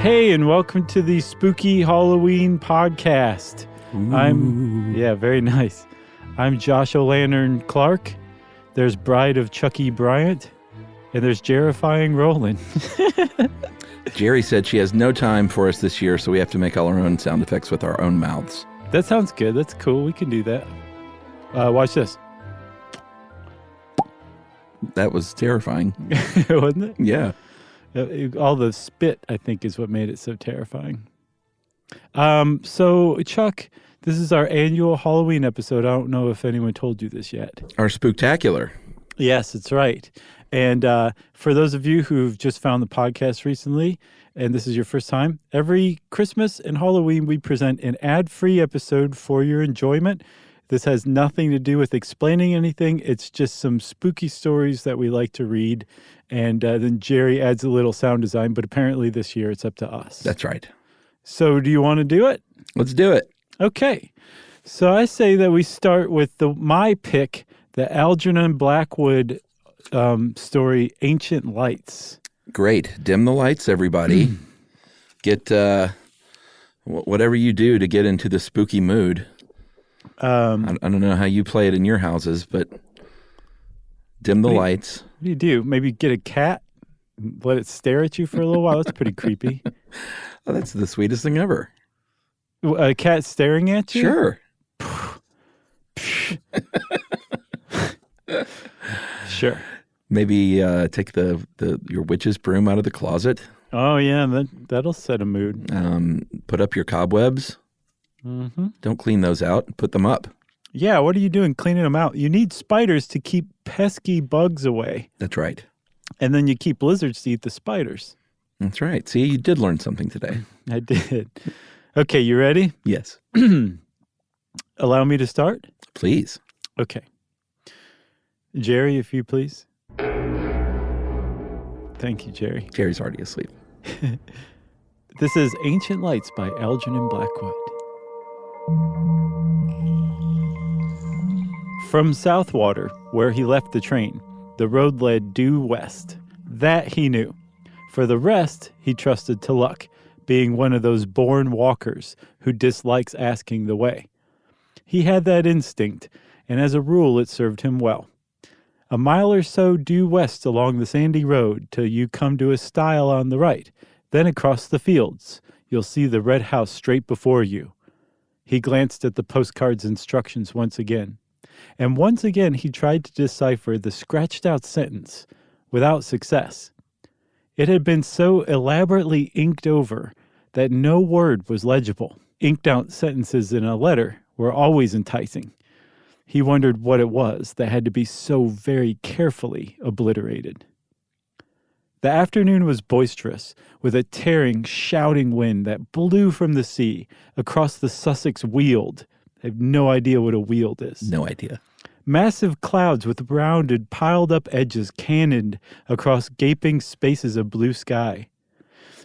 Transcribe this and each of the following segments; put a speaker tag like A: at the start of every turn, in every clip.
A: Hey, and welcome to the Spooky Halloween podcast.
B: Ooh.
A: Very nice. I'm Josh O'Lantern Clark. There's Bride of Chucky Bryant, and there's Jerifying Roland.
B: Jeri said she has no time for us this year, so we have to make all our own sound effects with our own mouths.
A: That sounds good. That's cool. We can do that. Watch this.
B: That was terrifying.
A: Wasn't it?
B: Yeah.
A: All the spit, I think, is what made it so terrifying. So, Chuck, this is our annual Halloween episode. I don't know if anyone told you this yet.
B: Our Spooktacular.
A: Yes, that's right. And for those of you who've just found the podcast recently, and this is your first time, every Christmas and Halloween we present an ad-free episode for your enjoyment. This has nothing to do with explaining anything. It's just some spooky stories that we like to read. And then Jeri adds a little sound design, but apparently this year it's up to us.
B: That's right.
A: So do you want to do it?
B: Let's do it.
A: Okay. So I say that we start with my pick, the Algernon Blackwood story, Ancient Lights.
B: Great. Dim the lights, everybody. Get whatever you do to get into the spooky mood. I don't know how you play it in your houses, but dim the lights.
A: What do you do? Maybe get a cat, let it stare at you for a little while. That's pretty creepy.
B: Oh, that's the sweetest thing ever.
A: A cat staring at you?
B: Sure.
A: Sure.
B: Maybe take your witch's broom out of the closet.
A: Oh, yeah, that'll set a mood.
B: Put up your cobwebs.
A: Mm-hmm.
B: Don't clean those out. Put them up.
A: Yeah, what are you doing cleaning them out? You need spiders to keep pesky bugs away.
B: That's right.
A: And then you keep lizards to eat the spiders.
B: That's right. See, you did learn something today.
A: I did. Okay, you ready?
B: Yes.
A: Allow me to start?
B: Please.
A: Okay. Jeri, if you please. Thank you, Jeri.
B: Jeri's already asleep.
A: This is Ancient Lights by Algernon Blackwood. From Southwater, where he left the train, the road led due west. That he knew. For the rest, he trusted to luck, being one of those born walkers who dislikes asking the way. He had that instinct, and as a rule it served him well. A mile or so due west along the sandy road till you come to a stile on the right, then across the fields, you'll see the red house straight before you. He glanced at the postcard's instructions once again. And once again he tried to decipher the scratched-out sentence, without success. It had been so elaborately inked over that no word was legible. Inked-out sentences in a letter were always enticing. He wondered what it was that had to be so very carefully obliterated. The afternoon was boisterous, with a tearing, shouting wind that blew from the sea across the Sussex Weald. I have no idea what a weald is.
B: No idea.
A: Massive clouds with rounded, piled-up edges cannoned across gaping spaces of blue sky.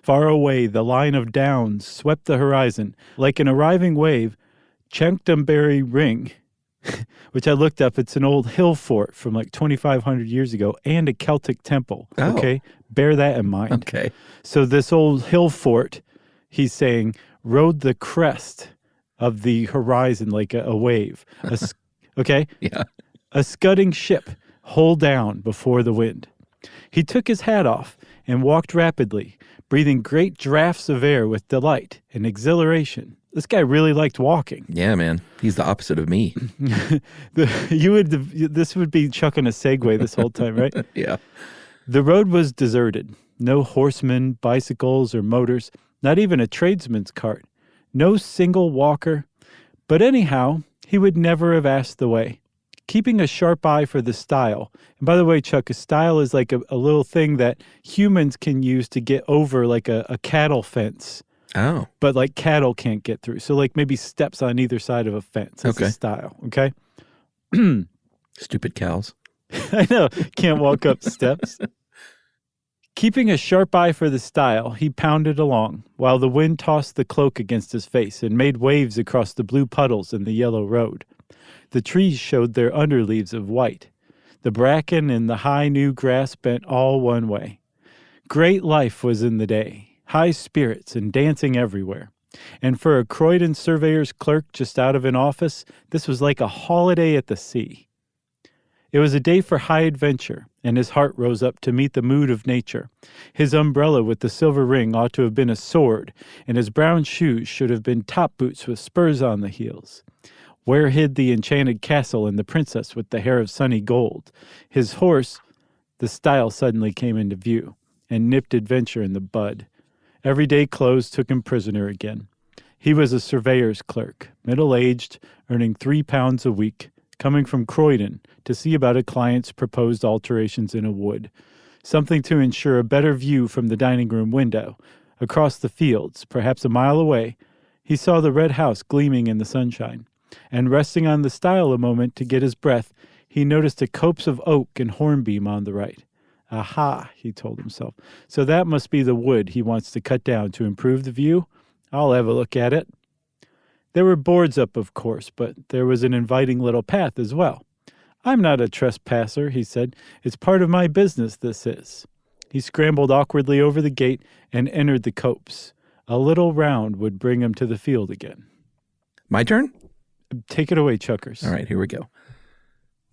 A: Far away, the line of downs swept the horizon like an arriving wave. Chanctonbury Ring, which I looked up, it's an old hill fort from like 2,500 years ago and a Celtic temple.
B: Oh.
A: Okay? Bear that in mind.
B: Okay.
A: So this old hill fort, he's saying, rode the crest of the horizon like a wave. Okay?
B: Yeah.
A: A scudding ship, hull down before the wind. He took his hat off and walked rapidly, breathing great draughts of air with delight and exhilaration. This guy really liked walking.
B: Yeah, man. He's the opposite of me.
A: This would be Chuck on a Segway this whole time, right?
B: Yeah.
A: The road was deserted. No horsemen, bicycles, or motors, not even a tradesman's cart. No single walker. But anyhow, he would never have asked the way. Keeping a sharp eye for the stile. And by the way, Chuck, a stile is like a little thing that humans can use to get over like a cattle fence.
B: Oh.
A: But like cattle can't get through. So like maybe steps on either side of a fence. That's a stile, okay?
B: Stupid cows.
A: I know. Can't walk up steps. Keeping a sharp eye for the stile, he pounded along, while the wind tossed the cloak against his face and made waves across the blue puddles in the yellow road. The trees showed their underleaves of white. The bracken and the high new grass bent all one way. Great life was in the day. high spirits and dancing everywhere. And for a Croydon surveyor's clerk just out of an office, this was like a holiday at the sea. It was a day for high adventure, and his heart rose up to meet the mood of nature. His umbrella with the silver ring ought to have been a sword, and his brown shoes should have been top boots with spurs on the heels. Where hid the enchanted castle and the princess with the hair of sunny gold? His horse, the style suddenly came into view, and nipped adventure in the bud. Everyday clothes took him prisoner again. He was a surveyor's clerk, middle-aged, earning £3 a week, coming from Croydon to see about a client's proposed alterations in a wood. Something to ensure a better view from the dining room window. Across the fields, perhaps a mile away, he saw the red house gleaming in the sunshine. And resting on the stile a moment to get his breath, he noticed a copse of oak and hornbeam on the right. Aha, he told himself. So that must be the wood he wants to cut down to improve the view. I'll have a look at it. There were boards up, of course, but there was an inviting little path as well. I'm not a trespasser, he said. It's part of my business, this is. He scrambled awkwardly over the gate and entered the copse. A little round would bring him to the field again.
B: My turn?
A: Take it away, Chuckers.
B: All right, here we go.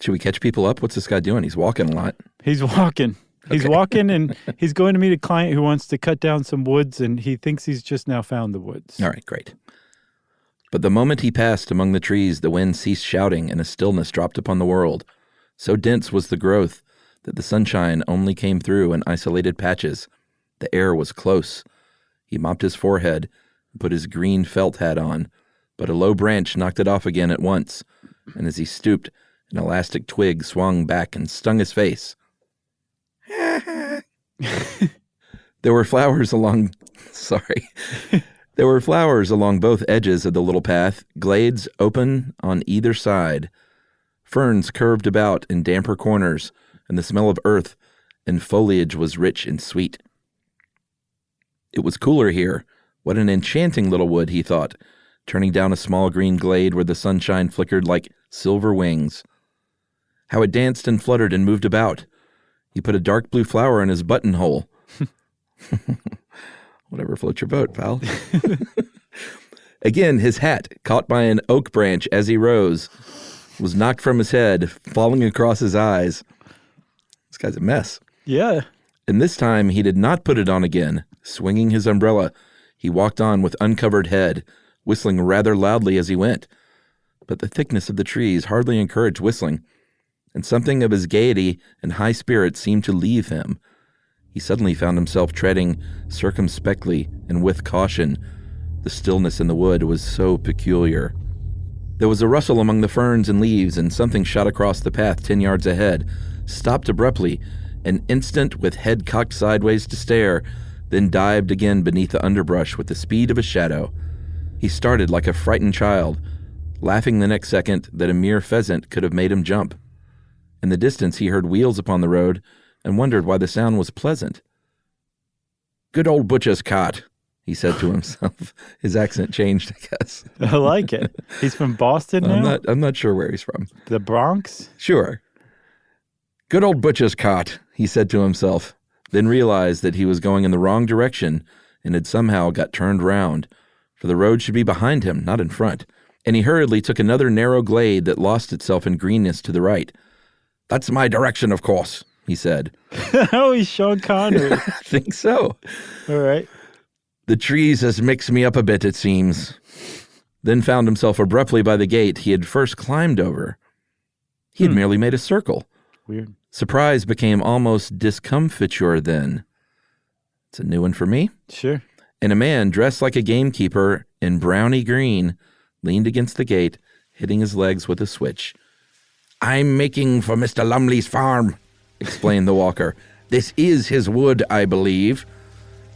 B: Should we catch people up? What's this guy doing? He's walking a lot.
A: He's walking. He's walking, and he's going to meet a client who wants to cut down some woods, and he thinks he's just now found the woods.
B: All right, great. But the moment he passed among the trees, the wind ceased shouting, and a stillness dropped upon the world. So dense was the growth that the sunshine only came through in isolated patches. The air was close. He mopped his forehead and put his green felt hat on, but a low branch knocked it off again at once, and as he stooped, an elastic twig swung back and stung his face. There were flowers along both edges of the little path, glades open on either side. Ferns curved about in damper corners, and the smell of earth and foliage was rich and sweet. It was cooler here. What an enchanting little wood, he thought, turning down a small green glade where the sunshine flickered like silver wings. How it danced and fluttered and moved about. He put a dark blue flower in his buttonhole. Whatever floats your boat, pal. Again, his hat, caught by an oak branch as he rose, was knocked from his head, falling across his eyes. This guy's a mess.
A: Yeah.
B: And this time he did not put it on again. Swinging his umbrella, he walked on with uncovered head, whistling rather loudly as he went. But the thickness of the trees hardly encouraged whistling, and something of his gaiety and high spirit seemed to leave him. He suddenly found himself treading circumspectly and with caution. The stillness in the wood was so peculiar. There was a rustle among the ferns and leaves, and something shot across the path 10 yards ahead, stopped abruptly, an instant with head cocked sideways to stare, then dived again beneath the underbrush with the speed of a shadow. He started like a frightened child, laughing the next second that a mere pheasant could have made him jump. In the distance he heard wheels upon the road and wondered why the sound was pleasant. "Good old butcher's cart," he said to himself. His accent changed, I guess.
A: I like it. He's from Boston now?
B: I'm not sure where he's from.
A: The Bronx?
B: Sure. "Good old butcher's cart," he said to himself, then realized that he was going in the wrong direction and had somehow got turned round, for the road should be behind him, not in front. And he hurriedly took another narrow glade that lost itself in greenness to the right. "That's my direction, of course," he said.
A: Oh, he's Sean Connery.
B: I think so.
A: All right.
B: "The trees has mixed me up a bit, it seems." Then found himself abruptly by the gate he had first climbed over. He had merely made a circle.
A: Weird.
B: Surprise became almost discomfiture then. It's a new one for me.
A: Sure.
B: And a man dressed like a gamekeeper in browny green leaned against the gate, hitting his legs with a switch. "I'm making for Mr. Lumley's farm," explained the walker. "This is his wood, I believe."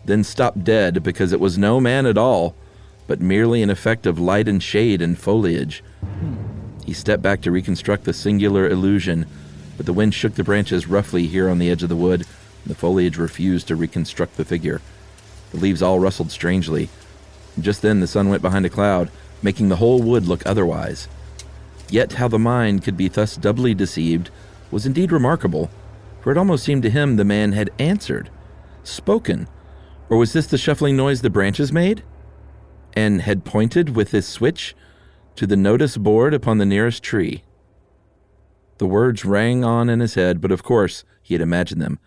B: Then stopped dead because it was no man at all, but merely an effect of light and shade and foliage. He stepped back to reconstruct the singular illusion, but the wind shook the branches roughly here on the edge of the wood, and the foliage refused to reconstruct the figure. The leaves all rustled strangely. And just then the sun went behind a cloud, making the whole wood look otherwise. Yet how the mind could be thus doubly deceived was indeed remarkable, for it almost seemed to him the man had answered, spoken, Or was this the shuffling noise the branches made? And had pointed with his switch to the notice board upon the nearest tree. The words rang on in his head, but of course he had imagined them.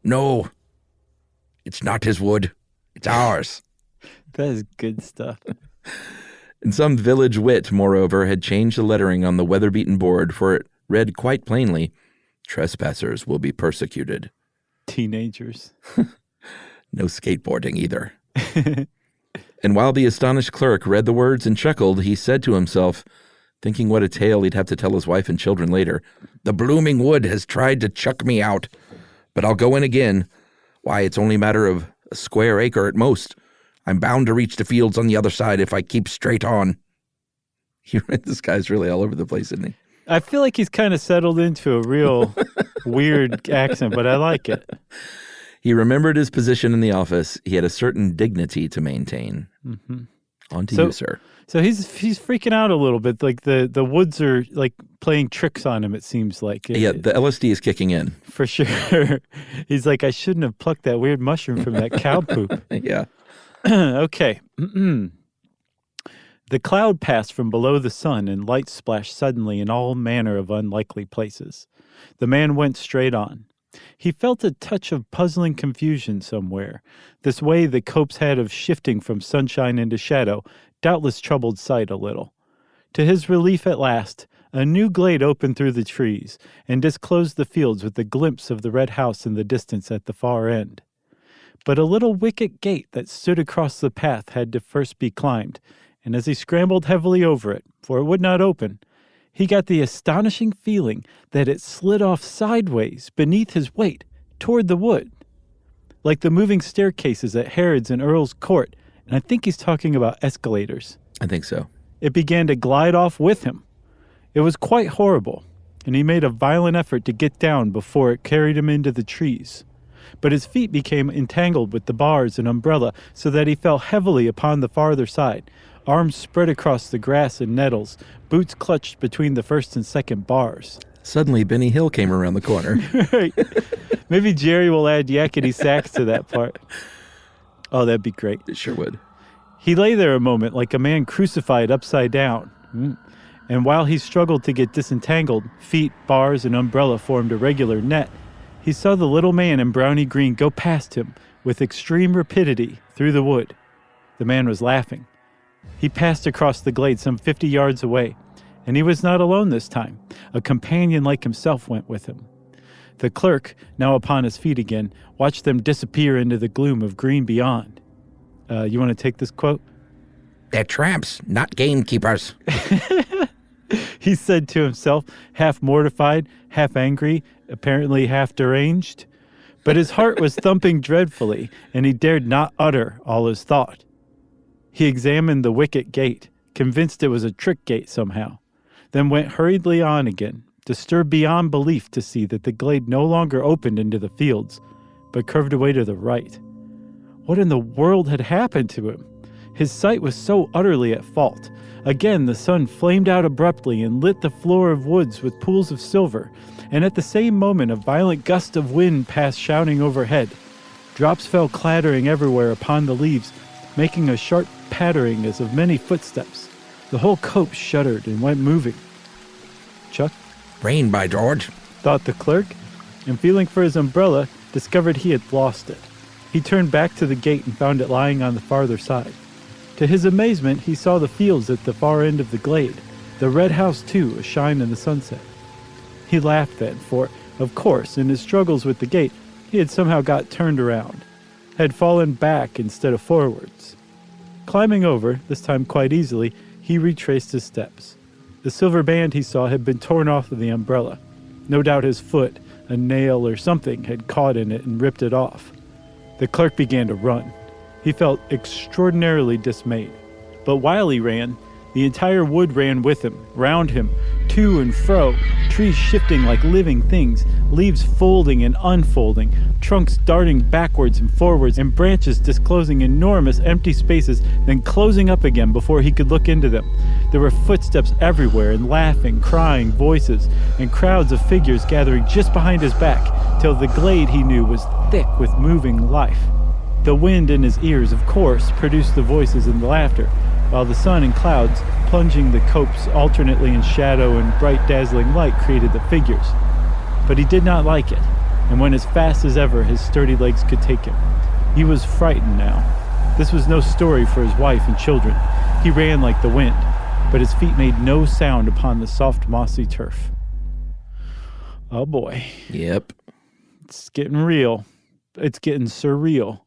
B: No, it's not his wood. It's ours.
A: That is good stuff.
B: And some village wit, moreover, had changed the lettering on the weather-beaten board, for it read quite plainly, "Trespassers will be persecuted."
A: Teenagers.
B: No skateboarding either. And while the astonished clerk read the words and chuckled, he said to himself, thinking what a tale he'd have to tell his wife and children later, "The blooming wood has tried to chuck me out, but I'll go in again. Why, it's only a matter of a square acre at most. I'm bound to reach the fields on the other side if I keep straight on." This guy's really all over the place, isn't he?
A: I feel like he's kind of settled into a real weird accent, but I like it.
B: He remembered his position in the office. He had a certain dignity to maintain.
A: Mm-hmm.
B: On to you, sir.
A: So he's freaking out a little bit. Like the woods are like playing tricks on him, it seems like.
B: Yeah, the LSD is kicking in.
A: For sure. He's like, I shouldn't have plucked that weird mushroom from that cow poop.
B: Yeah.
A: Okay. The cloud passed from below the sun, and light splashed suddenly in all manner of unlikely places. The man went straight on. He felt a touch of puzzling confusion somewhere. This way the copse had of shifting from sunshine into shadow doubtless troubled sight a little. To his relief at last, a new glade opened through the trees, and disclosed the fields with a glimpse of the red house in the distance at the far end. But a little wicket gate that stood across the path had to first be climbed, and as he scrambled heavily over it, for it would not open, he got the astonishing feeling that it slid off sideways beneath his weight toward the wood, like the moving staircases at Herod's and Earl's Court, and I think he's talking about escalators.
B: I think so.
A: It began to glide off with him. It was quite horrible, and he made a violent effort to get down before it carried him into the trees. But his feet became entangled with the bars and umbrella, so that he fell heavily upon the farther side, arms spread across the grass and nettles, boots clutched between the first and second bars.
B: Suddenly, Benny Hill came around the corner.
A: Right. Maybe Jeri will add yakety sax to that part. Oh, that'd be great.
B: It sure would.
A: He lay there a moment like a man crucified upside down. And while he struggled to get disentangled, feet, bars, and umbrella formed a regular net. He saw the little man in browny green go past him with extreme rapidity through the wood. The man was laughing. He passed across the glade some 50 yards away, and he was not alone this time. A companion like himself went with him. The clerk, now upon his feet again, watched them disappear into the gloom of green beyond. You want to take this quote?
B: "They're tramps, not gamekeepers,"
A: he said to himself, half mortified, half angry, apparently half deranged. But his heart was thumping dreadfully, and he dared not utter all his thought. He examined the wicket gate, convinced it was a trick gate somehow, then went hurriedly on again, disturbed beyond belief to see that the glade no longer opened into the fields, but curved away to the right. What in the world had happened to him? His sight was so utterly at fault. Again the sun flamed out abruptly and lit the floor of woods with pools of silver, and at the same moment a violent gust of wind passed shouting overhead. Drops fell clattering everywhere upon the leaves, making a sharp pattering as of many footsteps. The whole copse shuddered and went moving. Chuck?
B: "Rain, by George,"
A: thought the clerk, and feeling for his umbrella, discovered he had lost it. He turned back to the gate and found it lying on the farther side. To his amazement, he saw the fields at the far end of the glade, the red house too, ashine in the sunset. He laughed then, for, of course, in his struggles with the gate, he had somehow got turned around, had fallen back instead of forwards. Climbing over, this time quite easily, he retraced his steps. The silver band he saw had been torn off of the umbrella. No doubt his foot, a nail or something, had caught in it and ripped it off. The clerk began to run. He felt extraordinarily dismayed. But while he ran, the entire wood ran with him, round him, to and fro, trees shifting like living things, leaves folding and unfolding, trunks darting backwards and forwards, and branches disclosing enormous empty spaces, then closing up again before he could look into them. There were footsteps everywhere, and laughing, crying voices, and crowds of figures gathering just behind his back, till the glade, he knew, was thick with moving life. The wind in his ears, of course, produced the voices and the laughter, while the sun and clouds, plunging the copse alternately in shadow and bright dazzling light, created the figures. But he did not like it, and went as fast as ever his sturdy legs could take him. He was frightened now. This was no story for his wife and children. He ran like the wind, but his feet made no sound upon the soft mossy turf. Oh boy.
B: Yep.
A: It's getting real. It's getting surreal.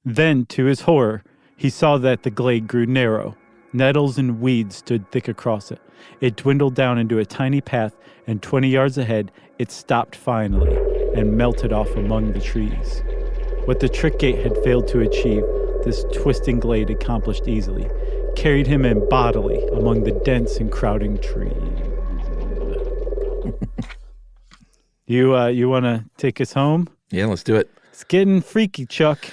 A: Then, to his horror, he saw that the glade grew narrow. Nettles and weeds stood thick across it. It dwindled down into a tiny path, and 20 yards ahead, it stopped finally and melted off among the trees. What the trick gate had failed to achieve, this twisting glade accomplished easily, carried him in bodily among the dense and crowding trees. You want to take us home?
B: Yeah, let's do it.
A: It's getting freaky, Chuck.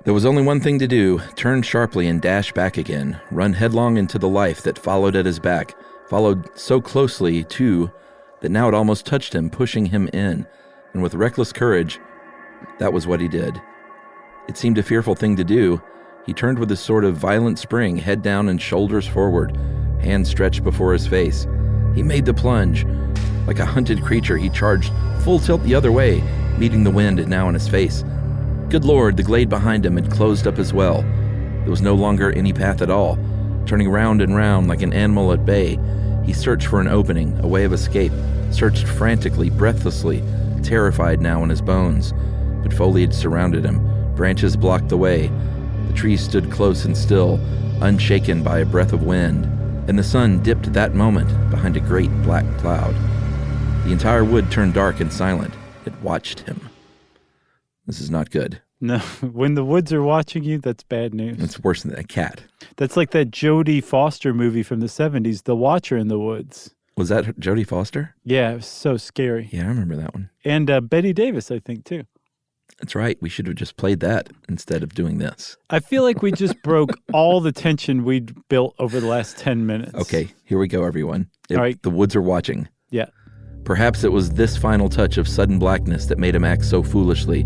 B: There was only one thing to do, turn sharply and dash back again, run headlong into the life that followed at his back, followed so closely, too, that now it almost touched him, pushing him in, and with reckless courage, that was what he did. It seemed a fearful thing to do. He turned with a sort of violent spring, head down and shoulders forward, hands stretched before his face. He made the plunge. Like a hunted creature, he charged full tilt the other way, meeting the wind now in his face. Good Lord, the glade behind him had closed up as well. There was no longer any path at all. Turning round and round like an animal at bay, he searched for an opening, a way of escape, searched frantically, breathlessly, terrified now in his bones. But foliage surrounded him, branches blocked the way. The trees stood close and still, unshaken by a breath of wind, and the sun dipped that moment behind a great black cloud. The entire wood turned dark and silent. It watched him. This is not good.
A: No, when the woods are watching you, that's bad news.
B: It's worse than a cat.
A: That's like that Jodie Foster movie from the 70s, The Watcher in the Woods.
B: Was that Jodie Foster?
A: Yeah, it was so scary.
B: Yeah, I remember that one.
A: And Betty Davis, I think, too.
B: That's right. We should have just played that instead of doing this.
A: I feel like we just broke all the tension we'd built over the last 10 minutes.
B: Okay, here we go, everyone.
A: All right.
B: The woods are watching.
A: Yeah.
B: Perhaps it was this final touch of sudden blackness that made him act so foolishly,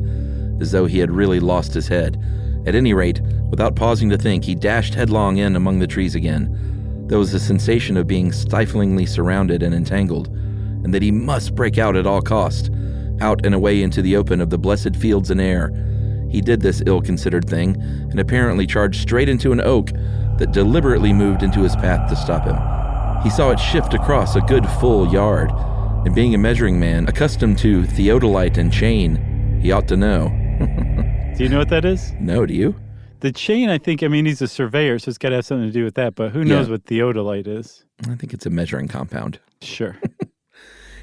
B: as though he had really lost his head. At any rate, without pausing to think, he dashed headlong in among the trees again. There was a sensation of being stiflingly surrounded and entangled, and that he must break out at all cost, out and away into the open of the blessed fields and air. He did this ill-considered thing, and apparently charged straight into an oak that deliberately moved into his path to stop him. He saw it shift across a good full yard, and being a measuring man, accustomed to theodolite and chain, he ought to know.
A: Do you know what that is?
B: No, do you?
A: The chain, I think, he's a surveyor, so it's got to have something to do with that, but who knows what theodolite is?
B: I think it's a measuring compound.
A: Sure.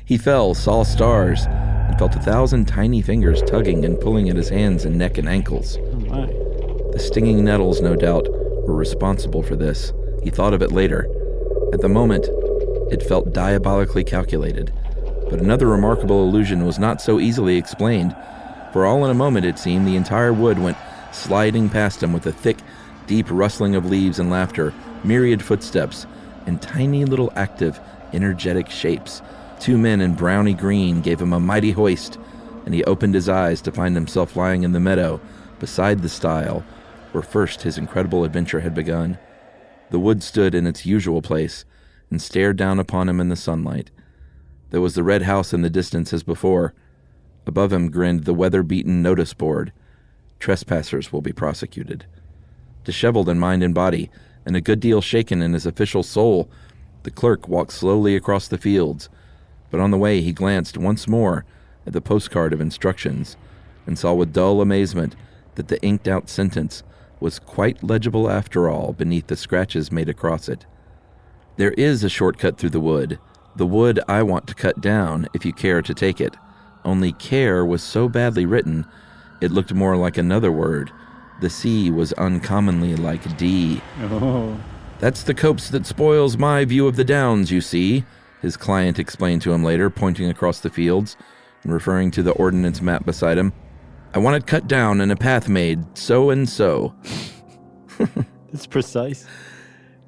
B: He fell, saw stars, and felt 1,000 tiny fingers tugging and pulling at his hands and neck and ankles.
A: Oh my.
B: The stinging nettles, no doubt, were responsible for this. He thought of it later. At the moment, it felt diabolically calculated. But another remarkable illusion was not so easily explained. For all in a moment, it seemed, the entire wood went sliding past him with a thick, deep rustling of leaves and laughter, myriad footsteps, and tiny little active, energetic shapes. 2 men in browny green gave him a mighty hoist, and he opened his eyes to find himself lying in the meadow, beside the stile, where first his incredible adventure had begun. The wood stood in its usual place, and stared down upon him in the sunlight. There was the red house in the distance as before. Above him grinned the weather-beaten notice board. Trespassers will be prosecuted. Disheveled in mind and body, and a good deal shaken in his official soul, the clerk walked slowly across the fields, but on the way he glanced once more at the postcard of instructions, and saw with dull amazement that the inked-out sentence was quite legible after all beneath the scratches made across it. There is a shortcut through the wood I want to cut down if you care to take it. Only care was so badly written, it looked more like another word. The C was uncommonly like D.
A: Oh.
B: That's the copse that spoils my view of the downs, you see, his client explained to him later, pointing across the fields and referring to the ordnance map beside him. I want it cut down and a path made, so and so.
A: It's precise.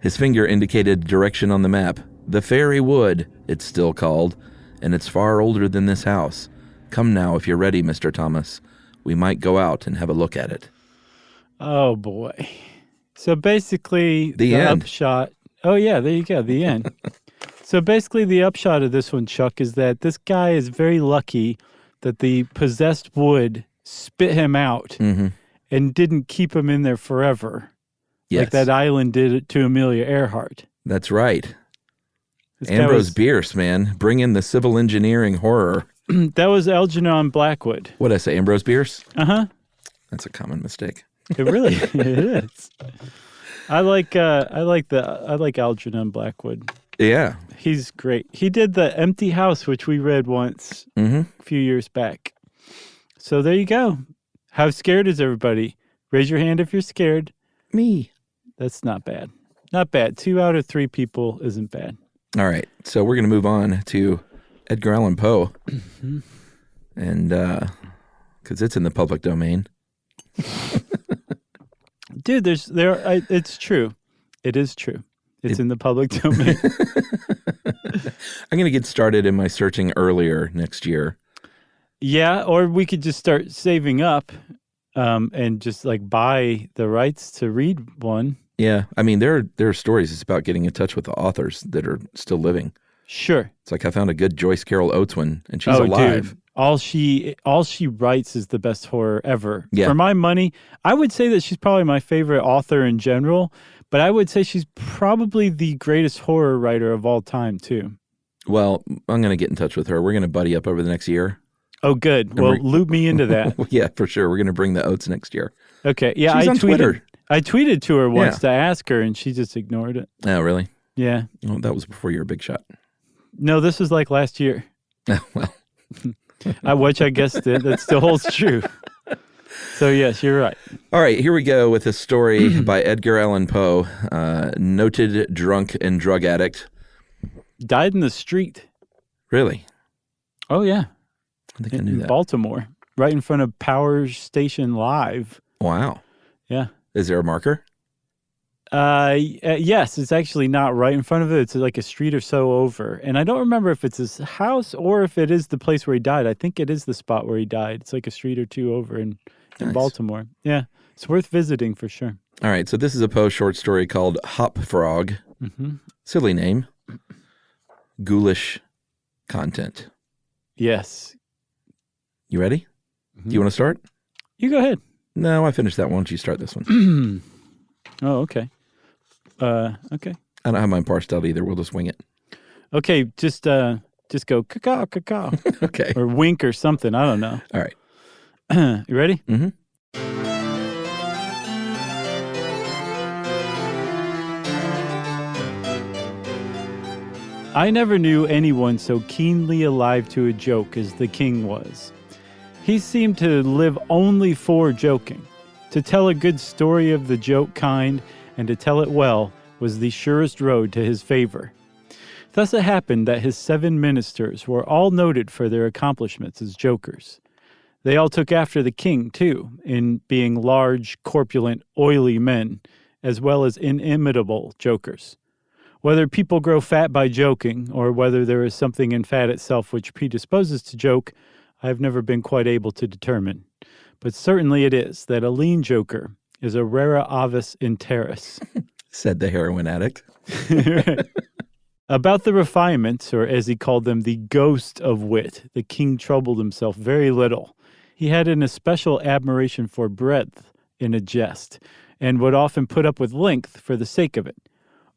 B: His finger indicated direction on the map. The Fairy Wood, it's still called, and it's far older than this house. Come now, if you're ready, Mr. Thomas. we might go out and have a look at it.
A: Oh, boy. So basically,
B: The end.
A: upshot. Oh, yeah, there you go. The end. So basically, the upshot of this one, Chuck, is that this guy is very lucky that the possessed wood spit him out and didn't keep him in there forever.
B: Yes.
A: Like that island did it to Amelia Earhart.
B: That's right.
A: This
B: Ambrose Bierce, man. Bring in the civil engineering horror.
A: That was Algernon Blackwood.
B: What'd I say, Ambrose Bierce?
A: Uh-huh.
B: That's a common mistake.
A: It really it is. I like Algernon Blackwood.
B: Yeah.
A: He's great. He did The Empty House, which we read once a few years back. So there you go. How scared is everybody? Raise your hand if you're scared.
B: Me.
A: That's not bad. Not bad. 2 out of 3 people isn't bad.
B: All right. So we're going to move on to Edgar Allan Poe. And because it's in the public domain.
A: Dude, it's true. It is true. It's in the public domain.
B: I'm going to get started in my searching earlier next year.
A: Yeah, or we could just start saving up and just like buy the rights to read one.
B: Yeah. I mean, there are stories. It's about getting in touch with the authors that are still living.
A: Sure.
B: It's like I found a good Joyce Carol Oates one, and she's alive.
A: Dude. All she writes is the best horror ever.
B: Yeah.
A: For my money, I would say that she's probably my favorite author in general, but I would say she's probably the greatest horror writer of all time, too.
B: Well, I'm going to get in touch with her. We're going to buddy up over the next year.
A: Oh, good. Well, loop me into that.
B: Yeah, for sure. We're going to bring the Oates next year.
A: Okay. Yeah,
B: She's on Twitter.
A: I tweeted to her once to ask her, and she just ignored it.
B: Oh, really?
A: Yeah.
B: Well, that was before you were a big shot.
A: No, this was like last year.
B: Oh, well.
A: Which I guess that still holds true. So, yes, you're right.
B: All right, here we go with a story by Edgar Allan Poe, noted drunk and drug addict.
A: Died in the street.
B: Really?
A: Oh, yeah.
B: I think I knew that.
A: Baltimore, right in front of Power Station Live.
B: Wow.
A: Yeah.
B: Is there a marker?
A: Yes, it's actually not right in front of it. It's like a street or so over. And I don't remember if it's his house or if it is the place where he died. I think it is the spot where he died. It's like a street or two over in Baltimore. Yeah, it's worth visiting for sure.
B: All right, so this is a Poe short story called Hop Frog. Silly name. Ghoulish content.
A: Yes.
B: You ready? Do you want to start?
A: You go ahead.
B: No, I finished that one. Why don't you start this one?
A: Oh, okay. Okay.
B: I don't have mine parsed out either. We'll just wing it.
A: Okay, just go caw caw.
B: Okay.
A: Or wink or something. I don't know.
B: All right.
A: You ready?
B: Mm-hmm.
A: I never knew anyone so keenly alive to a joke as the king was. He seemed to live only for joking. To tell a good story of the joke kind and to tell it well was the surest road to his favor. Thus it happened that his 7 ministers were all noted for their accomplishments as jokers. They all took after the king, too, in being large, corpulent, oily men, as well as inimitable jokers. Whether people grow fat by joking, or whether there is something in fat itself which predisposes to joke, I have never been quite able to determine. But certainly it is that a lean joker is a rara avis in terris.
B: Said the heroin addict.
A: About the refinements, or as he called them, the ghost of wit, the king troubled himself very little. He had an especial admiration for breadth in a jest, and would often put up with length for the sake of it.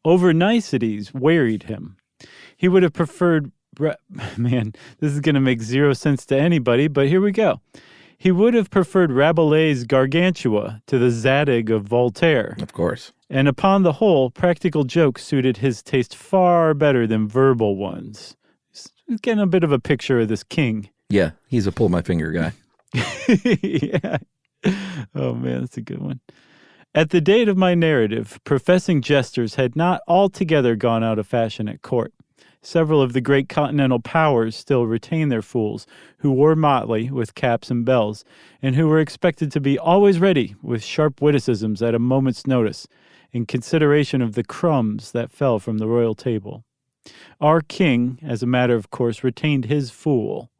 A: Over niceties wearied him. He would have preferred... Man, this is going to make zero sense to anybody, but here we go. He would have preferred Rabelais' Gargantua to the Zadig of Voltaire.
B: Of course.
A: And upon the whole, practical jokes suited his taste far better than verbal ones. He's getting a bit of a picture of this king.
B: Yeah, he's a pull-my-finger guy.
A: Yeah. Oh, man, that's a good one. At the date of my narrative, professing jesters had not altogether gone out of fashion at court. Several of the great continental powers still retain their fools, who wore motley with caps and bells, and who were expected to be always ready with sharp witticisms at a moment's notice, in consideration of the crumbs that fell from the royal table. Our king, as a matter of course, retained his fool.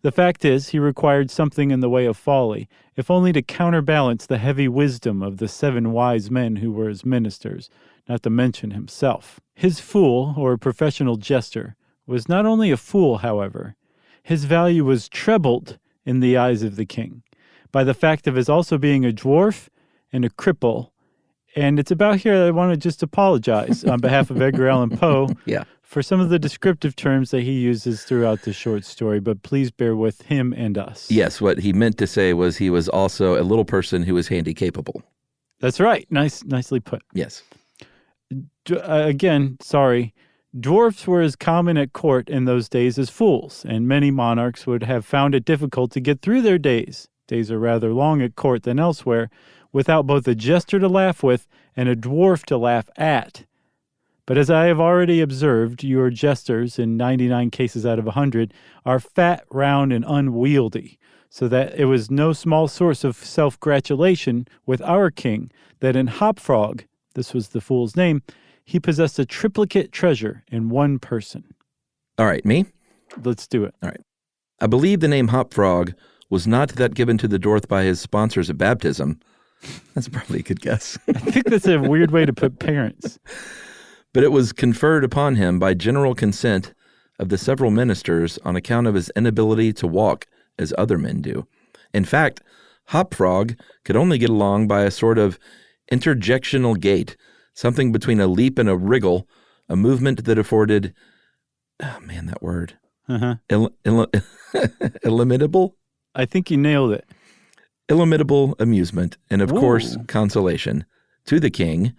A: The fact is, he required something in the way of folly, if only to counterbalance the heavy wisdom of the 7 wise men who were his ministers, not to mention himself. His fool, or professional jester, was not only a fool, however. His value was trebled in the eyes of the king by the fact of his also being a dwarf and a cripple. And it's about here that I want to just apologize on behalf of Edgar Allan Poe for some of the descriptive terms that he uses throughout the short story, but please bear with him and us.
B: Yes, what he meant to say was he was also a little person who was handy-capable.
A: That's right. Nicely put.
B: Yes.
A: Again, sorry. Dwarfs were as common at court in those days as fools, and many monarchs would have found it difficult to get through their days. Days are rather long at court than elsewhere, without both a jester to laugh with and a dwarf to laugh at. But as I have already observed, your jesters, in 99 cases out of 100, are fat, round, and unwieldy, so that it was no small source of self-gratulation with our king that in Hopfrog, this was the fool's name, he possessed a triplicate treasure in one person.
B: All right, me?
A: Let's do it.
B: All right. I believe the name Hopfrog was not that given to the dwarf by his sponsors at baptism. That's probably a good guess.
A: I think that's a weird way to put parents.
B: But it was conferred upon him by general consent of the several ministers on account of his inability to walk as other men do. In fact, Hopfrog could only get along by a sort of interjectional gait, something between a leap and a wriggle, a movement that afforded, oh man, that word, illimitable?
A: I think you nailed it.
B: Illimitable amusement, and of course, consolation to the king,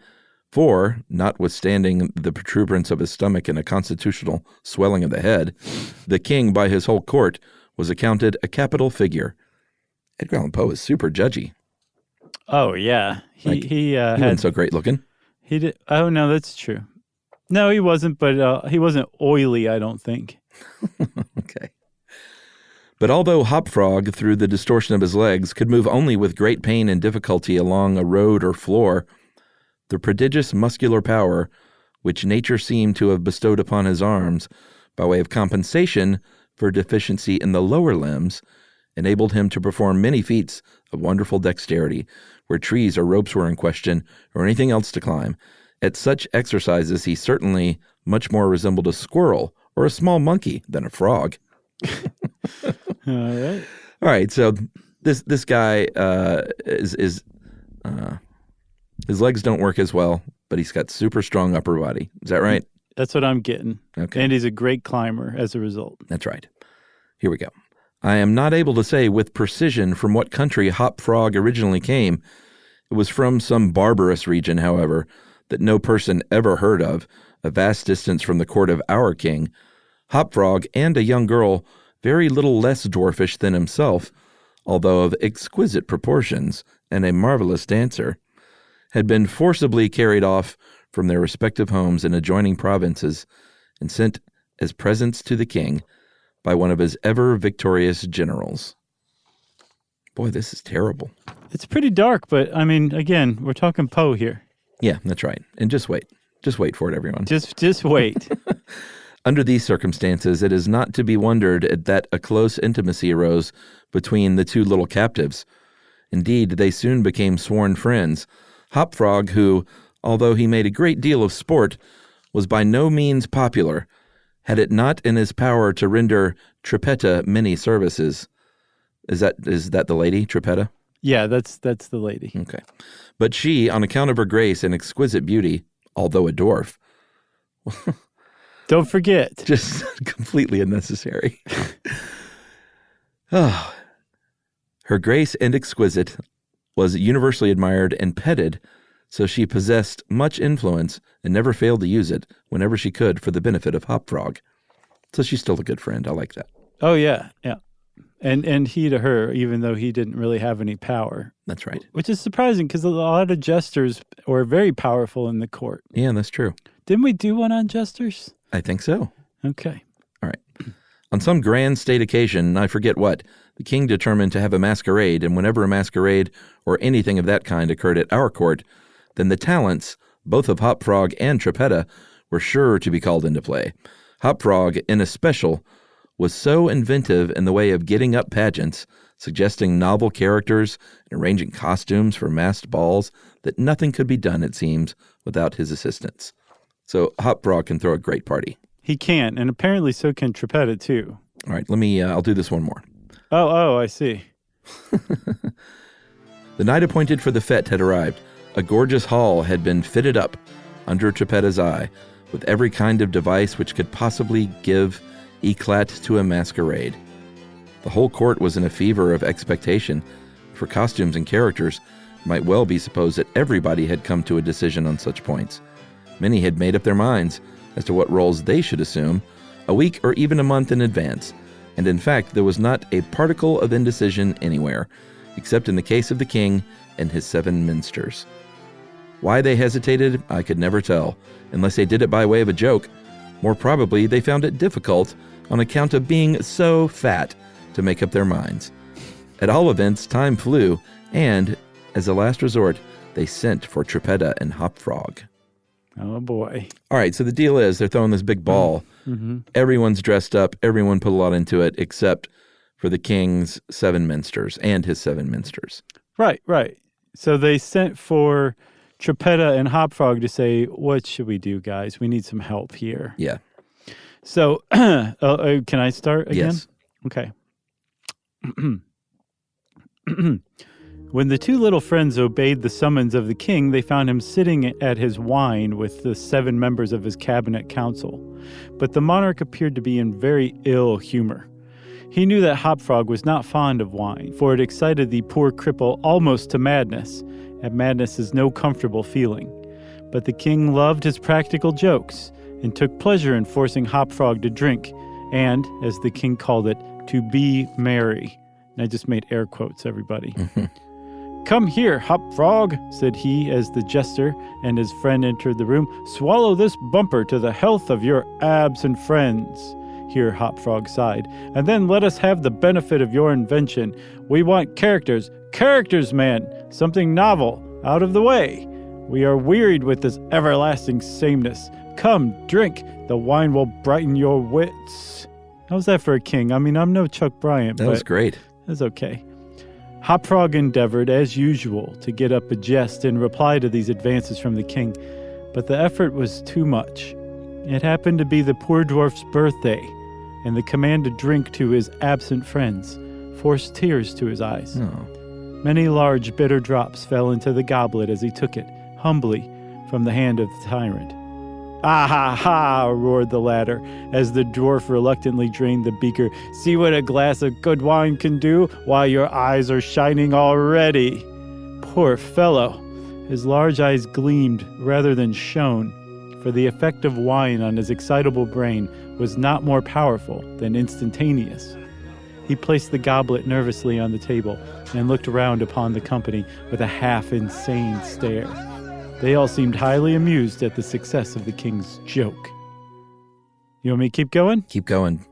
B: for, notwithstanding the protuberance of his stomach and a constitutional swelling of the head, the king by his whole court was accounted a capital figure. Edgar Allan Poe is super judgy.
A: Oh, yeah. He
B: wasn't so great looking.
A: He did. Oh, no, that's true. No, he wasn't, but he wasn't oily, I don't think.
B: Okay. But although Hopfrog, through the distortion of his legs, could move only with great pain and difficulty along a road or floor, the prodigious muscular power which nature seemed to have bestowed upon his arms, by way of compensation for deficiency in the lower limbs, enabled him to perform many feats of wonderful dexterity, where trees or ropes were in question, or anything else to climb. At such exercises he certainly much more resembled a squirrel or a small monkey than a frog.
A: All
B: right. So this guy his legs don't work as well, but he's got super strong upper body. Is that right?
A: That's what I'm getting.
B: Okay.
A: And he's a great climber as a result.
B: That's right. Here we go. I am not able to say with precision from what country Hopfrog originally came. It was from some barbarous region, however, that no person ever heard of, a vast distance from the court of our king. Hopfrog and a young girl, very little less dwarfish than himself, although of exquisite proportions and a marvelous dancer, had been forcibly carried off from their respective homes in adjoining provinces and sent as presents to the king by one of his ever-victorious generals. Boy, this is terrible.
A: It's pretty dark, but, I mean, again, we're talking Poe here.
B: Yeah, that's right. And just wait. Just wait for it, everyone.
A: Just wait.
B: Under these circumstances, it is not to be wondered at that a close intimacy arose between the two little captives. Indeed, they soon became sworn friends. Hopfrog, who, although he made a great deal of sport, was by no means popular, had it not in his power to render Trippetta many services. Is that the lady, Trippetta?
A: Yeah, that's the lady.
B: Okay. But she, on account of her grace and exquisite beauty, although a dwarf,
A: don't forget.
B: Just completely unnecessary. Oh. Her grace and exquisite was universally admired and petted, so she possessed much influence and never failed to use it whenever she could for the benefit of Hopfrog. So she's still a good friend. I like that.
A: Oh, yeah, yeah. And he to her, even though he didn't really have any power.
B: That's right.
A: Which is surprising because a lot of jesters were very powerful in the court.
B: Yeah, that's true.
A: Didn't we do one on jesters?
B: I think so.
A: Okay.
B: All right. On some grand state occasion, I forget what, the king determined to have a masquerade, and whenever a masquerade or anything of that kind occurred at our court, then the talents, both of Hopfrog and Trippetta, were sure to be called into play. Hopfrog, in especial, was so inventive in the way of getting up pageants, suggesting novel characters and arranging costumes for masked balls, that nothing could be done, it seems, without his assistance. So Hop Frog can throw a great party.
A: He can, and apparently so can Tripetta, too.
B: All right, I'll do this one more.
A: Oh, I see.
B: The night appointed for the fete had arrived. A gorgeous hall had been fitted up under Tripetta's eye with every kind of device which could possibly give eclat to a masquerade. The whole court was in a fever of expectation. For costumes and characters, it might well be supposed that everybody had come to a decision on such points. Many had made up their minds as to what roles they should assume a week or even a month in advance, and in fact there was not a particle of indecision anywhere, except in the case of the king and his 7 minsters. Why they hesitated, I could never tell, unless they did it by way of a joke. More probably, they found it difficult on account of being so fat to make up their minds. At all events, time flew, and, as a last resort, they sent for Tripetta and Hop Frog.
A: Oh, boy.
B: All right, so the deal is they're throwing this big ball.
A: Mm-hmm.
B: Everyone's dressed up. Everyone put a lot into it, except for the king's 7 minsters and his 7 minsters.
A: Right. So they sent for Tripetta and Hop Frog to say, what should we do, guys? We need some help here.
B: Yeah.
A: So, can I start again?
B: Yes.
A: Okay. When the 2 little friends obeyed the summons of the king, they found him sitting at his wine with the 7 members of his cabinet council. But the monarch appeared to be in very ill humor. He knew that Hop Frog was not fond of wine, for it excited the poor cripple almost to madness, and madness is no comfortable feeling. But the king loved his practical jokes, and took pleasure in forcing Hop Frog to drink, and, as the king called it, to be merry. And I just made air quotes, everybody. Come here, Hop Frog, said he as the jester and his friend entered the room. Swallow this bumper to the health of your absent friends. Here Hop Frog sighed. And then let us have the benefit of your invention. We want characters, man, something novel, out of the way. We are wearied with this everlasting sameness. Come, drink. The wine will brighten your wits. How's that for a king? I mean, I'm no Chuck Bryant,
B: That was great.
A: That's okay. Hop Frog endeavored, as usual, to get up a jest in reply to these advances from the king, but the effort was too much. It happened to be the poor dwarf's birthday, and the command to drink to his absent friends forced tears to his eyes.
B: Oh.
A: Many large, bitter drops fell into the goblet as he took it, humbly, from the hand of the tyrant. Ah ha ha, roared the latter, as the dwarf reluctantly drained the beaker. See what a glass of good wine can do, while your eyes are shining already. Poor fellow! His large eyes gleamed rather than shone, for the effect of wine on his excitable brain was not more powerful than instantaneous. He placed the goblet nervously on the table and looked around upon the company with a half-insane stare. They all seemed highly amused at the success of the king's joke. You want me to keep going?
B: Keep going.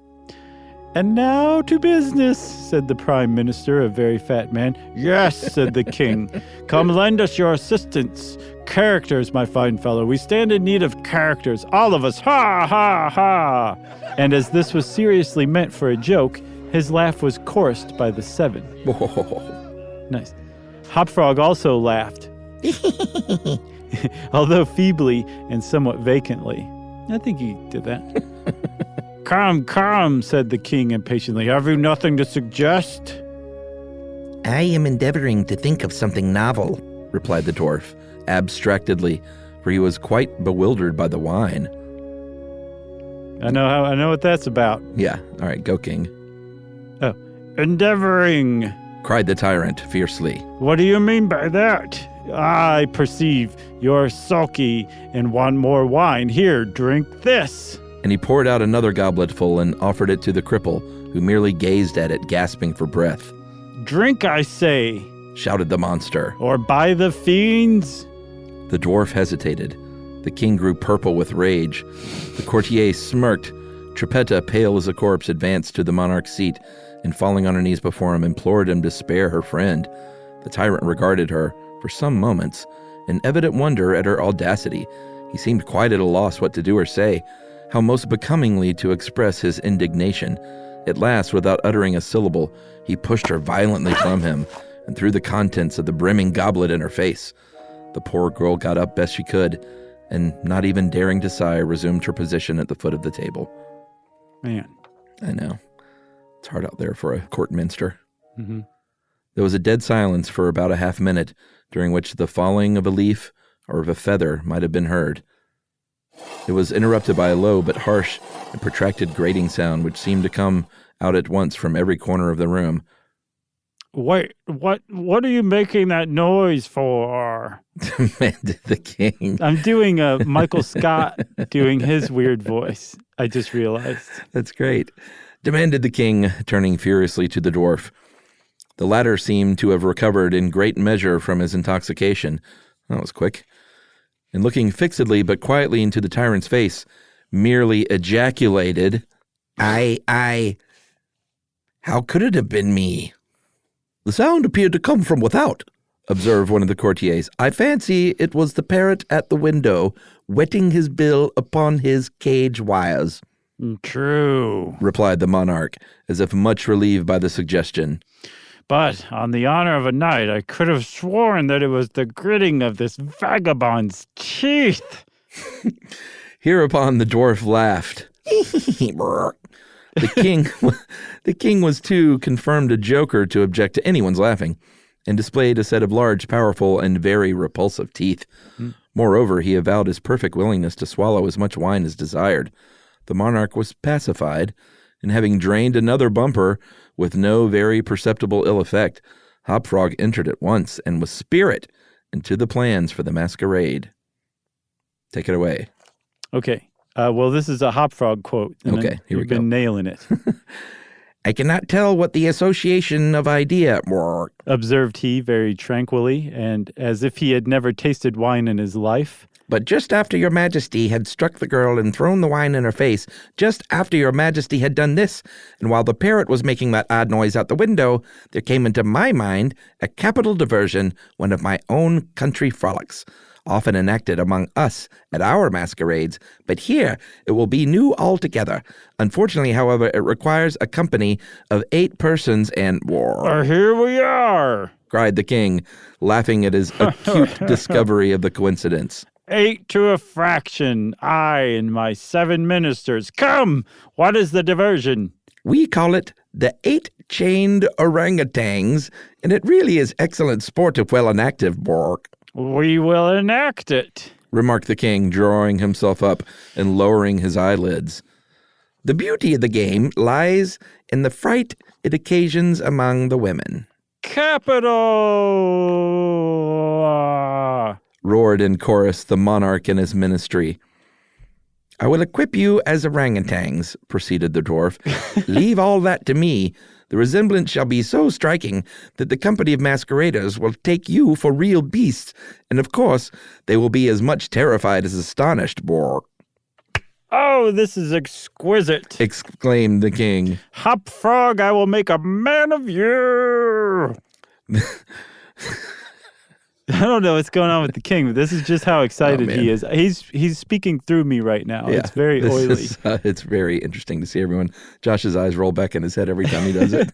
A: And now to business, said the prime minister, a very fat man. Yes, said the king. Come lend us your assistance. Characters, my fine fellow. We stand in need of characters. All of us. Ha, ha, ha. And as this was seriously meant for a joke, his laugh was chorused by the 7. Nice. Hop Frog also laughed. Although feebly and somewhat vacantly. I think he did that. Come, said the king impatiently. Have you nothing to suggest?
B: I am endeavoring to think of something novel, replied the dwarf, abstractedly, for he was quite bewildered by the wine.
A: I know what that's about.
B: Yeah, all right, go, king.
A: Oh, endeavoring,
B: cried the tyrant fiercely.
A: What do you mean by that? I perceive you're sulky and want more wine. Here, drink this.
B: And he poured out another gobletful and offered it to the cripple, who merely gazed at it, gasping for breath. Drink, I say, shouted the monster. Or by the fiends. The dwarf hesitated. The king grew purple with rage. The courtier smirked. Tripetta, pale as a corpse, advanced to the monarch's seat and, falling on her knees before him, implored him to spare her friend. The tyrant regarded her for some moments, in evident wonder at her audacity. He seemed quite at a loss what to do or say, how most becomingly to express his indignation. At last, without uttering a syllable, he pushed her violently from him and threw the contents of the brimming goblet in her face. The poor girl got up best she could, and not even daring to sigh, resumed her position at the foot of the table.
A: Man.
B: I know. It's hard out there for a court minster.
A: Mm-hmm.
B: There was a dead silence for about a half minute, during which the falling of a leaf or of a feather might have been heard. It was interrupted by a low but harsh and protracted grating sound which seemed to come out at once from every corner of the room.
A: Wait, what are you making that noise for?
B: Demanded the king.
A: I'm doing a Michael Scott doing his weird voice. I just realized.
B: That's great. Demanded the king, turning furiously to the dwarf. The latter seemed to have recovered in great measure from his intoxication. That was quick. And looking fixedly but quietly into the tyrant's face, merely ejaculated, I, how could it have been me? The sound appeared to come from without, observed one of the courtiers. I fancy it was the parrot at the window, wetting his bill upon his cage wires.
A: True, replied
B: the monarch, as if much relieved by the suggestion.
A: But on the honor of a knight, I could have sworn that it was the gritting of this vagabond's teeth.
B: Hereupon the dwarf laughed. The king was too confirmed a joker to object to anyone's laughing, and displayed a set of large, powerful, and very repulsive teeth. Moreover, he avowed his perfect willingness to swallow as much wine as desired. The monarch was pacified, and having drained another bumper with no very perceptible ill effect, Hopfrog entered at once and with spirit into the plans for the masquerade. Take it away.
A: Okay. Well, this is a Hopfrog quote.
B: Okay, here we go.
A: You've been nailing it.
B: I cannot tell what the association of idea,
A: observed he very tranquilly, and as if he had never tasted wine in his life.
B: But just after your majesty had struck the girl and thrown the wine in her face, just after your majesty had done this, and while the parrot was making that odd noise out the window, there came into my mind a capital diversion, one of my own country frolics, often enacted among us at our masquerades, but here it will be new altogether. Unfortunately, however, it requires a company of 8 persons and
A: here we are,
B: cried the king, laughing at his acute discovery of the coincidence.
A: 8 to a fraction, I and my 7 ministers. Come, what is the diversion?
B: We call it the 8 chained orangutans, and it really is excellent sport if well enacted,
A: We will enact it,
B: remarked the king, drawing himself up and lowering his eyelids. The beauty of the game lies in the fright it occasions among the women.
A: Capital!
B: Roared in chorus the monarch and his ministry. I will equip you as orangutans, proceeded the dwarf. Leave all that to me. The resemblance shall be so striking that the company of masqueraders will take you for real beasts, and of course they will be as much terrified as astonished,
A: Oh, this is exquisite,
B: exclaimed the king.
A: Hopfrog, I will make a man of you. I don't know what's going on with the king, but this is just how excited he is. He's speaking through me right now. Yeah, it's very oily.
B: It's very interesting to see everyone. Josh's eyes roll back in his head every time he does it.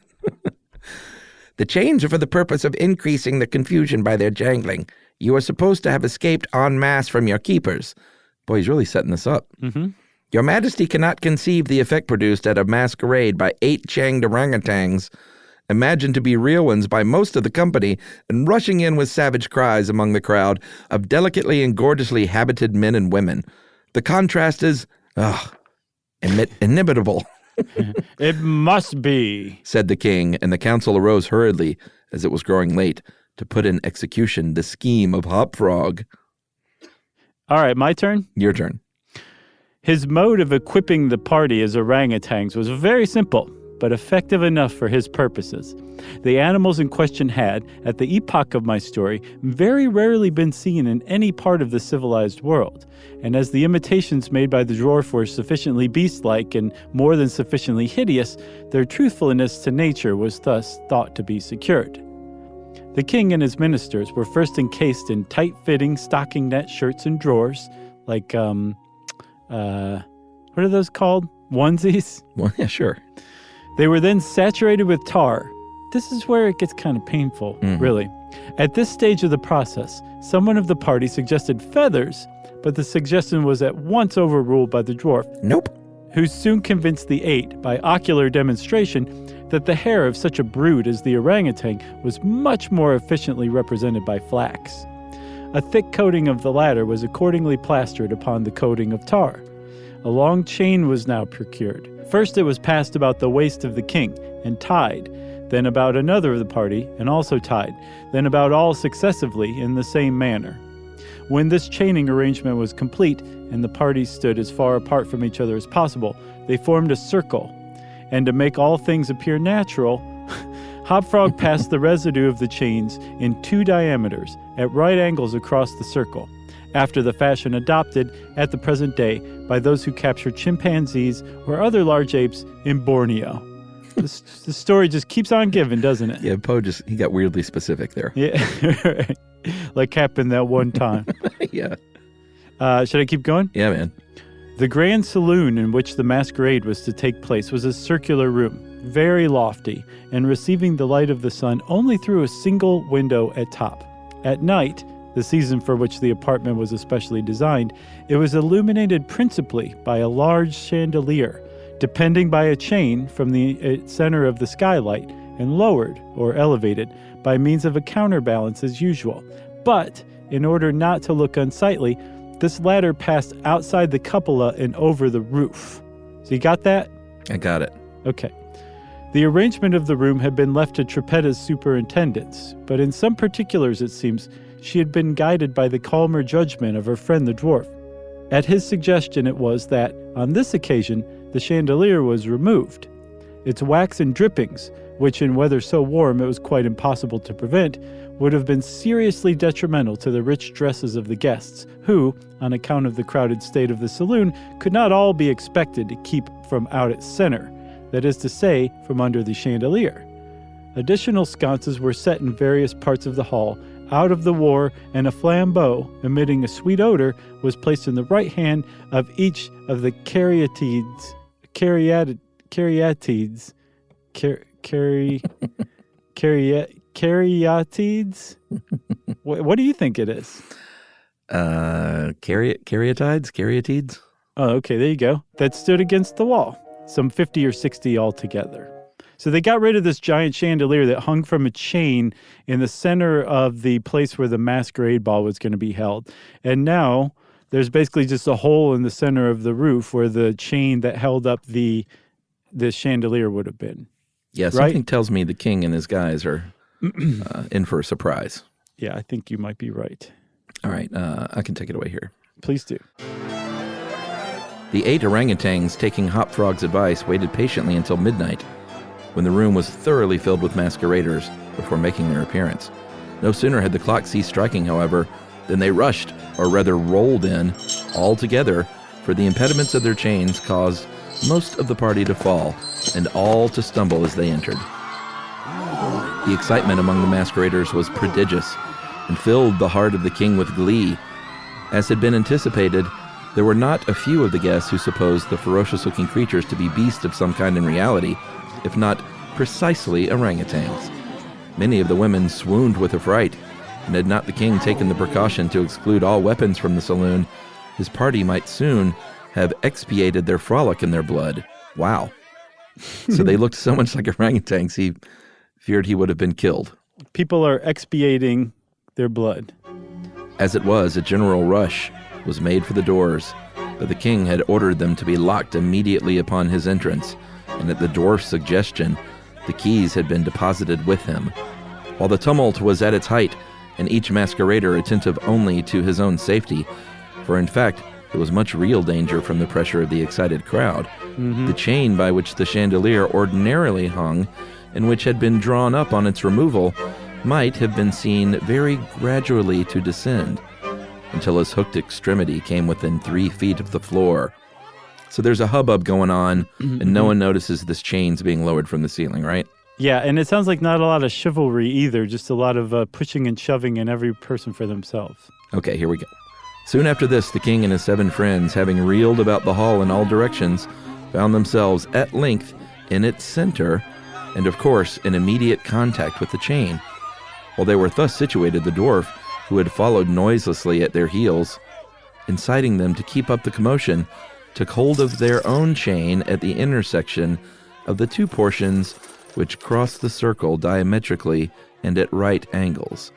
B: The chains are for the purpose of increasing the confusion by their jangling. You are supposed to have escaped en masse from your keepers. Boy, he's really setting this up.
A: Mm-hmm.
B: Your Majesty cannot conceive the effect produced at a masquerade by 8 changed orangutans, imagined to be real ones by most of the company, and rushing in with savage cries among the crowd of delicately and gorgeously habited men and women. The contrast is, inimitable.
A: It must be,
B: said the king, and the council arose hurriedly, as it was growing late, to put in execution the scheme of Hopfrog.
A: All right, my turn?
B: Your turn.
A: His mode of equipping the party as orangutans was very simple, but effective enough for his purposes. The animals in question had, at the epoch of my story, very rarely been seen in any part of the civilized world, and as the imitations made by the dwarf were sufficiently beast-like and more than sufficiently hideous, their truthfulness to nature was thus thought to be secured. The king and his ministers were first encased in tight-fitting stocking net shirts and drawers, like, what are those called? Onesies?
B: Well, yeah, sure.
A: They were then saturated with tar. This is where it gets kind of painful, really. At this stage of the process, someone of the party suggested feathers, but the suggestion was at once overruled by the dwarf.
B: Nope.
A: Who soon convinced the 8, by ocular demonstration, that the hair of such a brood as the orangutan was much more efficiently represented by flax. A thick coating of the latter was accordingly plastered upon the coating of tar. A long chain was now procured. First it was passed about the waist of the king and tied, then about another of the party and also tied, then about all successively in the same manner. When this chaining arrangement was complete and the parties stood as far apart from each other as possible, they formed a circle. And to make all things appear natural, Hopfrog passed the residue of the chains in 2 diameters at right angles across the circle, after the fashion adopted at the present day by those who capture chimpanzees or other large apes in Borneo. The story just keeps on giving, doesn't it?
B: Yeah, Poe he got weirdly specific there.
A: Yeah, right. Like happened that one time.
B: Yeah.
A: Should I keep going?
B: Yeah, man.
A: The grand saloon in which the masquerade was to take place was a circular room, very lofty, and receiving the light of the sun only through a single window at top. At night, the season for which the apartment was especially designed, it was illuminated principally by a large chandelier, depending by a chain from the center of the skylight and lowered or elevated by means of a counterbalance as usual. But, in order not to look unsightly, this ladder passed outside the cupola and over the roof. So you got that?
B: I got it.
A: Okay. The arrangement of the room had been left to Trippetta's superintendence, but in some particulars, it seems, she had been guided by the calmer judgment of her friend the dwarf. At his suggestion it was that, on this occasion, the chandelier was removed. Its wax and drippings, which in weather so warm it was quite impossible to prevent, would have been seriously detrimental to the rich dresses of the guests, who, on account of the crowded state of the saloon, could not all be expected to keep from out its center, that is to say, from under the chandelier. Additional sconces were set in various parts of the hall, out of the war, and a flambeau, emitting a sweet odor, was placed in the right hand of each of the caryatides. What do you think it is?
B: Caryatides?
A: Oh, okay, there you go. That stood against the wall, some 50 or 60 altogether. So they got rid of this giant chandelier that hung from a chain in the center of the place where the masquerade ball was going to be held. And now there's basically just a hole in the center of the roof where the chain that held up the chandelier would have been.
B: Yeah, something tells me the king and his guys are in for a surprise.
A: Yeah, I think you might be right.
B: All right, I can take it away here.
A: Please do.
B: The 8 orangutans, taking Hopfrog's advice, waited patiently until midnight, when the room was thoroughly filled with masqueraders before making their appearance. No sooner had the clock ceased striking, however, than they rushed, or rather rolled in, all together, for the impediments of their chains caused most of the party to fall, and all to stumble as they entered. The excitement among the masqueraders was prodigious, and filled the heart of the king with glee. As had been anticipated, there were not a few of the guests who supposed the ferocious-looking creatures to be beasts of some kind in reality, if not precisely orangutans. Many of the women swooned with affright, and had not the king taken the precaution to exclude all weapons from the saloon, his party might soon have expiated their frolic in their blood. Wow. So they looked so much like orangutans, he feared he would have been killed.
A: People are expiating their blood.
B: As it was, a general rush was made for the doors, but the king had ordered them to be locked immediately upon his entrance, and at the dwarf's suggestion, the keys had been deposited with him. While the tumult was at its height, and each masquerader attentive only to his own safety, for in fact, there was much real danger from the pressure of the excited crowd, the chain by which the chandelier ordinarily hung, and which had been drawn up on its removal, might have been seen very gradually to descend, until its hooked extremity came within 3 feet of the floor. So there's a hubbub going on, and no one notices this chain's being lowered from the ceiling, right?
A: Yeah, and it sounds like not a lot of chivalry either, just a lot of pushing and shoving and every person for themselves.
B: Okay, here we go. Soon after this, the king and his 7 friends, having reeled about the hall in all directions, found themselves at length in its center, and of course in immediate contact with the chain. While they were thus situated, the dwarf, who had followed noiselessly at their heels, inciting them to keep up the commotion, took hold of their own chain at the intersection of the two portions which crossed the circle diametrically and at right angles.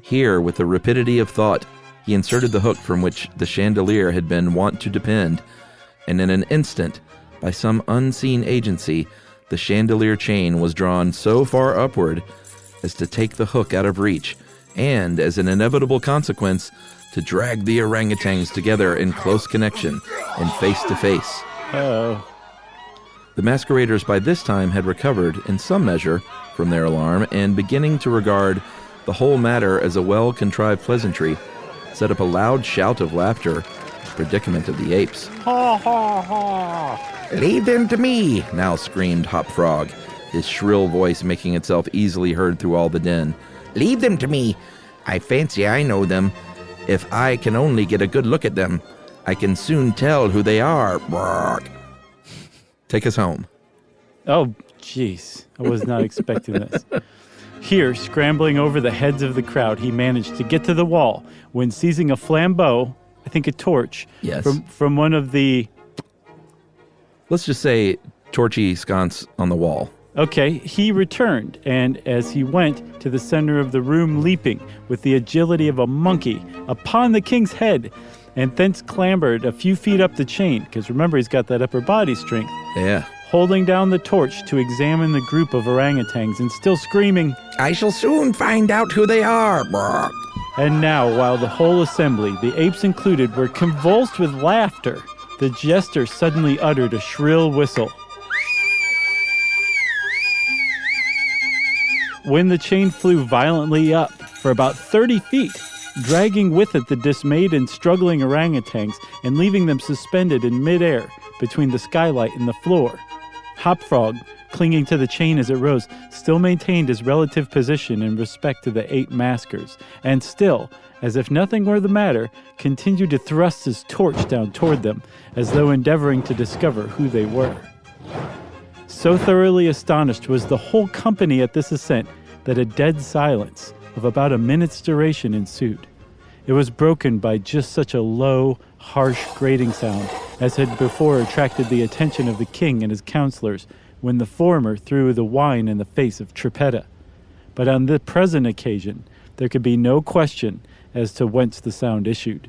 B: Here, with the rapidity of thought, he inserted the hook from which the chandelier had been wont to depend, and in an instant, by some unseen agency, the chandelier chain was drawn so far upward as to take the hook out of reach, and, as an inevitable consequence, to drag the orangutans together in close connection and face to face.
A: Oh.
B: The masqueraders by this time had recovered, in some measure, from their alarm, and beginning to regard the whole matter as a well-contrived pleasantry, set up a loud shout of laughter at the predicament of the apes.
A: Ha ha ha!
B: "Leave them to me!" now screamed Hop Frog, his shrill voice making itself easily heard through all the din. "Leave them to me! I fancy I know them. If I can only get a good look at them, I can soon tell who they are. Bark. Take us home."
A: Oh, jeez. I was not expecting this. Here, scrambling over the heads of the crowd, he managed to get to the wall when, seizing a flambeau, I think a torch,
B: Yes.
A: from one of the...
B: Let's just say torchy sconce on the wall.
A: Okay, he returned, and as he went to the center of the room, leaping with the agility of a monkey upon the king's head, and thence clambered a few feet up the chain, because remember, he's got that upper body strength,
B: Yeah.
A: holding down the torch to examine the group of orangutans and still screaming,
B: "I shall soon find out who they are. Bark."
A: And now, while the whole assembly, the apes included, were convulsed with laughter, the jester suddenly uttered a shrill whistle. When the chain flew violently up for about 30 feet, dragging with it the dismayed and struggling orangutans and leaving them suspended in midair between the skylight and the floor. Hop Frog, clinging to the chain as it rose, still maintained his relative position in respect to the 8 maskers, and still, as if nothing were the matter, continued to thrust his torch down toward them, as though endeavoring to discover who they were. So thoroughly astonished was the whole company at this ascent that a dead silence of about a minute's duration ensued. It was broken by just such a low, harsh, grating sound as had before attracted the attention of the king and his counselors when the former threw the wine in the face of Trippetta. But on the present occasion, there could be no question as to whence the sound issued.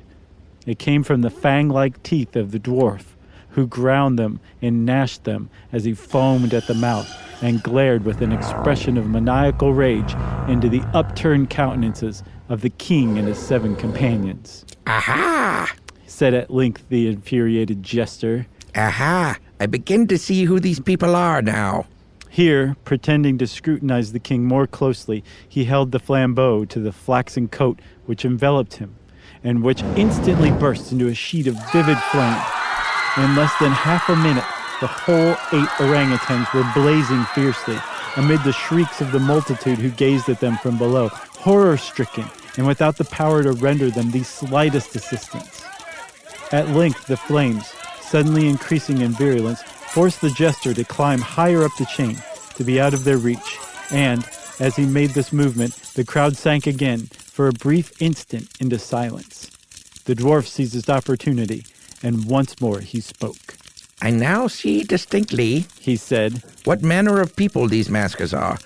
A: It came from the fang-like teeth of the dwarf, who ground them and gnashed them as he foamed at the mouth and glared with an expression of maniacal rage into the upturned countenances of the king and his 7 companions.
B: "Aha!
A: Said at length the infuriated jester.
B: Aha! I begin to see who these people are now."
A: Here, pretending to scrutinize the king more closely, he held the flambeau to the flaxen coat which enveloped him, and which instantly burst into a sheet of vivid flame. In less than half a minute, the whole 8 orangutans were blazing fiercely, amid the shrieks of the multitude who gazed at them from below, horror-stricken, and without the power to render them the slightest assistance. At length, the flames, suddenly increasing in virulence, forced the jester to climb higher up the chain, to be out of their reach, and, as he made this movement, the crowd sank again, for a brief instant, into silence. The dwarf seized his opportunity, and once more he spoke.
B: "I now see distinctly,"
A: he said,
B: "what manner of people these maskers are.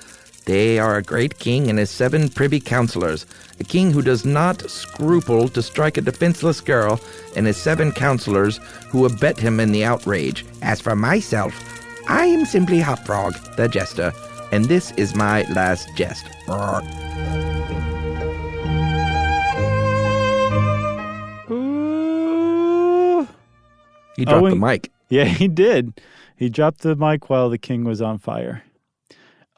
B: They are a great king and his 7 privy councillors, a king who does not scruple to strike a defenseless girl, and his 7 councillors who abet him in the outrage. As for myself, I am simply Hop Frog, the jester, and this is my last jest."
A: "Ooh."
B: He dropped the mic.
A: Yeah, he did. He dropped the mic while the king was on fire.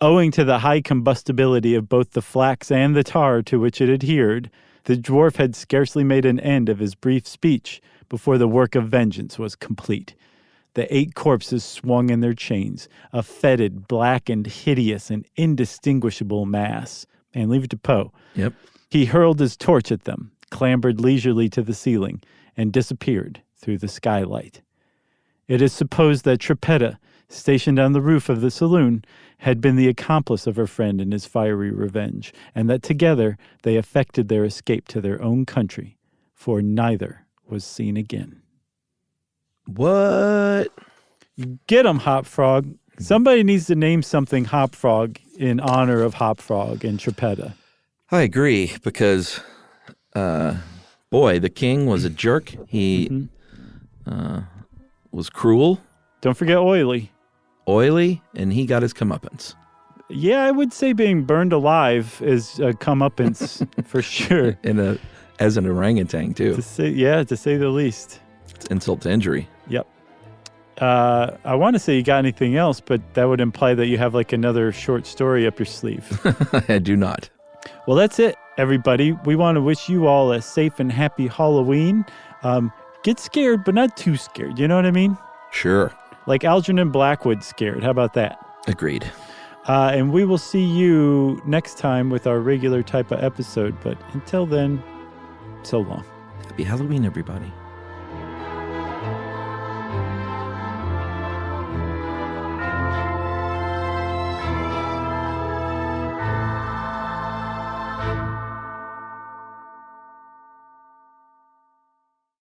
A: Owing to the high combustibility of both the flax and the tar to which it adhered, the dwarf had scarcely made an end of his brief speech before the work of vengeance was complete. The 8 corpses swung in their chains, a fetid, blackened, hideous, and indistinguishable mass. And leave it to Poe.
B: Yep.
A: He hurled his torch at them, clambered leisurely to the ceiling, and disappeared through the skylight. It is supposed that Trippetta, stationed on the roof of the saloon, had been the accomplice of her friend in his fiery revenge, and that together they effected their escape to their own country, for neither was seen again.
B: What?
A: Get 'em, Hop Frog. Somebody needs to name something Hop Frog in honor of Hop Frog and Tripetta.
B: I agree, because, boy, the king was a jerk. He was cruel.
A: Don't forget Oily.
B: Oily, and he got his comeuppance.
A: Yeah, I would say being burned alive is a comeuppance for sure.
B: As an orangutan, too.
A: To say the least.
B: It's insult to injury.
A: Yep. I want to say you got anything else, but that would imply that you have like another short story up your sleeve.
B: I do not.
A: Well, that's it, everybody. We want to wish you all a safe and happy Halloween. Get scared, but not too scared. You know what I mean?
B: Sure.
A: Like Algernon Blackwood scared. How about that?
B: Agreed.
A: And we will see you next time with our regular type of episode. But until then, so long.
B: Happy Halloween, everybody.